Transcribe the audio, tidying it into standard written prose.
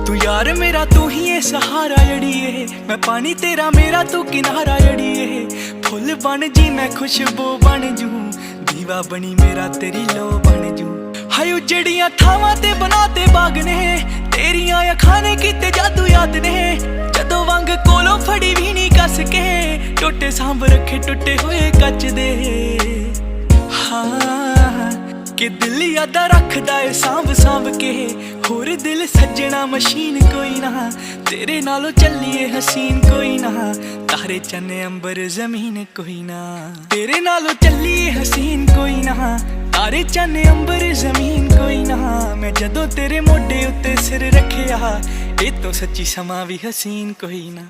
तू यार मेरा तू ही है सहारा जड़िए, मैं पानी तेरा मेरा तू किनारा जड़िए। फुल बन जी मैं खुशबू बन जू, दीवा बनी मेरा तेरी लो बन जू। हाय उजड़ियां थावां ते बनाते बाग ने, तेरियां अखां ने कीते जादू याद ने। जदों वंग कोलों फड़ी भी नहीं कस के, टोटे सांभ रखे टुटे हुए कच दे। हाँ कि दिल यादा रखदा है सांभ सांभ के, होर दिल सज्जना मशीन कोई ना, तेरे नालों चलिए हसीन कोई ना। तारे चन्ने अंबर जमीन कोई ना, तेरे नालों चलिए हसीन कोई ना। तारे चन्ने अंबर जमीन कोई ना, मैं जदों तेरे मोढे उत्ते सिर रखिया, ए तो सच्ची समा भी हसीन कोई ना।